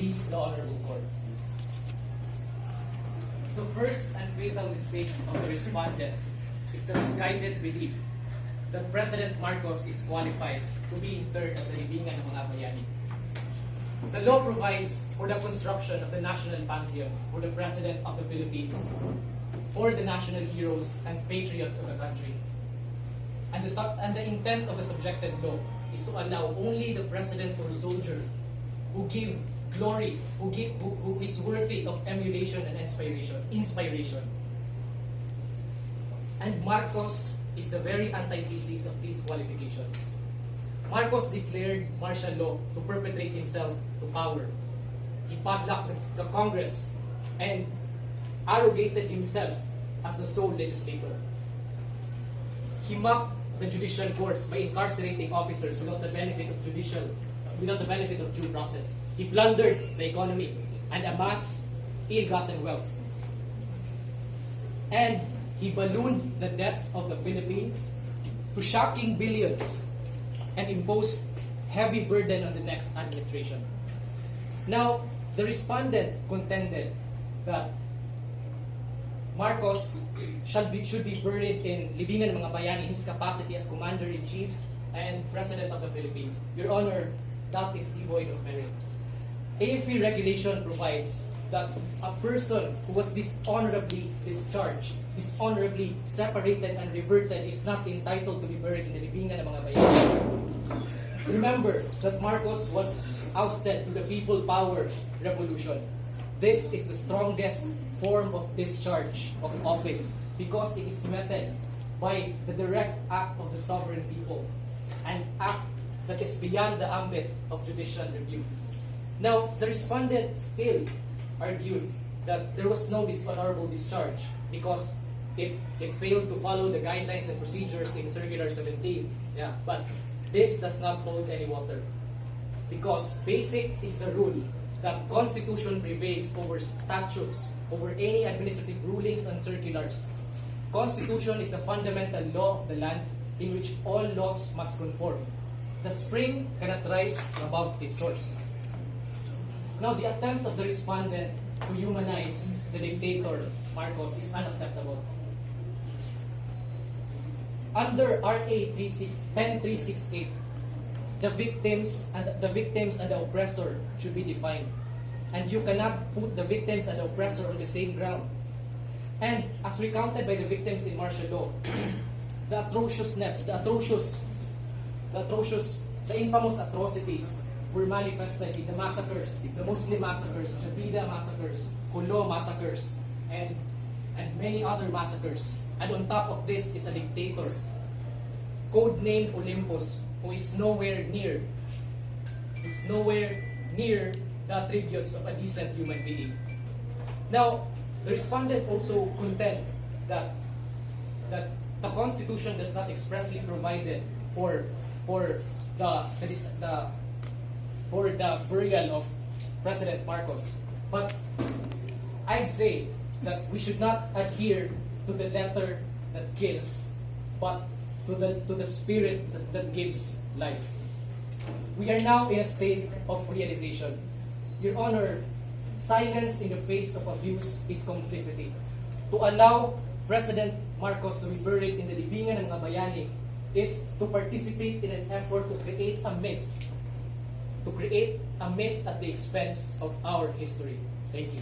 please the Honorable Court. The first and fatal mistake of the respondent is the misguided belief that President Marcos is qualified to be interred at the libingan ng mga bayani. The law provides for the construction of the national pantheon for the President of the Philippines, for the national heroes and patriots of the country. And the intent of the subjected law is to allow only the president or soldier who give glory, who is worthy of emulation and inspiration. And Marcos is the very antithesis of these qualifications. Marcos declared martial law to perpetrate himself to power. He padlocked the Congress and arrogated himself as the sole legislator. He mocked the judicial courts by incarcerating officers without the benefit of due process. He plundered the economy and amassed ill-gotten wealth. And he ballooned the debts of the Philippines to shocking billions and imposed heavy burden on the next administration. Now, the respondent contended that Marcos should be buried in libingan ng mga bayani in his capacity as Commander-in-Chief and President of the Philippines. Your Honor, that is devoid of merit. AFP regulation provides that a person who was dishonorably discharged, dishonorably separated and reverted is not entitled to be buried in the libingan ng mga bayani. Remember that Marcos was ousted to the People Power Revolution. This is the strongest form of discharge of office because it is meted by the direct act of the sovereign people, an act that is beyond the ambit of judicial review. Now, the respondent still argued that there was no dishonorable discharge because it failed to follow the guidelines and procedures in Circular 17. Yeah, but this does not hold any water because basic is the rule that Constitution prevails over statutes, over any administrative rulings and circulars. Constitution is the fundamental law of the land in which all laws must conform. The spring cannot rise above its source. Now, the attempt of the respondent to humanize the dictator Marcos is unacceptable. Under RA 10368, the victims and the oppressor should be defined. And you cannot put the victims and the oppressor on the same ground. And as recounted by the victims in martial law, the infamous atrocities were manifested in the massacres, the Muslim massacres, Jabida massacres, Kulo massacres, and many other massacres. And on top of this is a dictator, codenamed Olympus, who is nowhere near the attributes of a decent human being. Now, the respondent also contend that the Constitution does not expressly provide for the burial of President Marcos. But I'd say that we should not adhere to the letter that kills, but to the spirit that gives life. We are now in a state of realization. Your Honor, silence in the face of abuse is complicity. To allow President Marcos to be buried in the libingan ng mga bayani is to participate in an effort to create a myth at the expense of our history. Thank you.